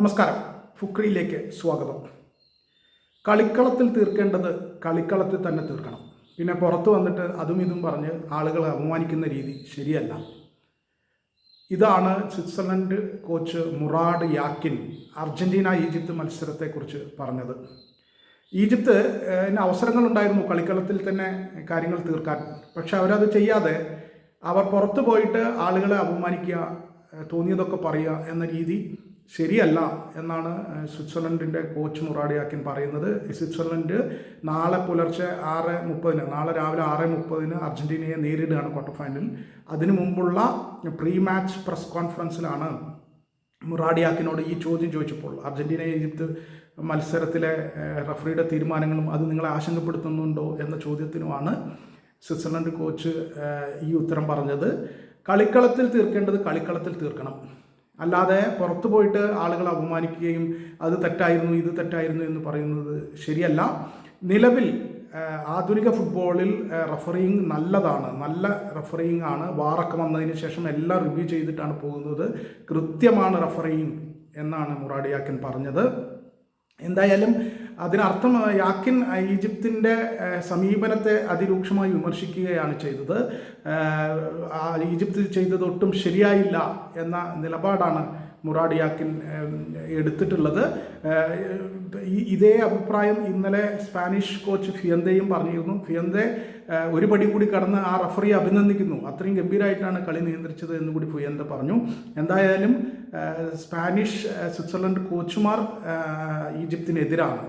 നമസ്കാരം. ഫുക്രിയിലേക്ക് സ്വാഗതം. കളിക്കളത്തിൽ തീർക്കേണ്ടത് കളിക്കളത്തിൽ തന്നെ തീർക്കണം. പിന്നെ പുറത്ത് വന്നിട്ട് അതും ഇതും പറഞ്ഞ് ആളുകളെ അപമാനിക്കുന്ന രീതി ശരിയല്ല. ഇതാണ് സ്വിറ്റ്സർലൻഡ് കോച്ച് മുറാഡ് യാക്കിൻ അർജന്റീന ഈജിപ്ത് മത്സരത്തെക്കുറിച്ച് പറഞ്ഞത്. ഈജിപ്ത് അവസരങ്ങളുണ്ടായിരുന്നു കളിക്കളത്തിൽ തന്നെ കാര്യങ്ങൾ തീർക്കാൻ. പക്ഷെ അവരത് ചെയ്യാതെ അവർ പുറത്തു പോയിട്ട് ആളുകളെ അപമാനിക്കുക, തോന്നിയതൊക്കെ പറയുക എന്ന രീതി ശരിയല്ല എന്നാണ് സ്വിറ്റ്സർലൻഡിൻ്റെ കോച്ച് മുറാഡ് യാക്കിൻ പറയുന്നത്. സ്വിറ്റ്സർലൻഡ് നാളെ പുലർച്ചെ 6:30, നാളെ രാവിലെ 6:30 അർജന്റീനയെ നേരിടുകയാണ് ക്വാർട്ടർ ഫൈനൽ. അതിനു മുമ്പുള്ള പ്രീ മാച്ച് പ്രസ് കോൺഫറൻസിലാണ് മുറാഡ് യാക്കിനോട് ഈ ചോദ്യം ചോദിച്ചപ്പോൾ അർജന്റീന ഈജിപ്ത് മത്സരത്തിലെ റഫറിയുടെ തീരുമാനങ്ങളും അത് നിങ്ങളെ ആശങ്കപ്പെടുത്തുന്നുണ്ടോ എന്ന ചോദ്യത്തിനുമാണ് സ്വിറ്റ്സർലൻഡ് കോച്ച് ഈ ഉത്തരം പറഞ്ഞത്. കളിക്കളത്തിൽ തീർക്കേണ്ടത് കളിക്കളത്തിൽ തീർക്കണം, അല്ലാതെ പുറത്തു പോയിട്ട് ആളുകളെ അപമാനിക്കുകയും അത് തെറ്റായിരുന്നു ഇത് തെറ്റായിരുന്നു എന്ന് പറയുന്നത് ശരിയല്ല. നിലവിൽ ആധുനിക ഫുട്ബോളിൽ റഫറിങ് നല്ലതാണ്, നല്ല റഫറിങ് ആണ്. വാറൊക്കെ വന്നതിന് ശേഷം എല്ലാം റിവ്യൂ ചെയ്തിട്ടാണ് പോകുന്നത്. കൃത്യമാണ് റഫറിങ് എന്നാണ് മുറാഡ് യാക്കിൻ പറഞ്ഞത്. എന്തായാലും അതിനർത്ഥം യാക്കിൻ ഈജിപ്തിൻ്റെ സമീപനത്തെ അതിരൂക്ഷമായി വിമർശിക്കുകയാണ് ചെയ്തത്. ഈജിപ്ത് ചെയ്തത് ഒട്ടും ശരിയായില്ല എന്ന നിലപാടാണ് മുറാഡ് യാക്കിൻ എടുത്തിട്ടുള്ളത്. ഇതേ അഭിപ്രായം ഇന്നലെ സ്പാനിഷ് കോച്ച് ഫിയന്തയും പറഞ്ഞിരുന്നു. ഫിയന്തെ ഒരു പടി കൂടി കടന്ന് ആ റഫറിയെ അഭിനന്ദിക്കുന്നു. അത്രയും ഗംഭീരമായിട്ടാണ് കളി നിയന്ത്രിച്ചത് എന്നുകൂടി ഫിയന്ത പറഞ്ഞു. എന്തായാലും സ്പാനിഷ് സ്വിറ്റ്സർലൻഡ് കോച്ചുമാർ ഈജിപ്തിനെതിരാണ്.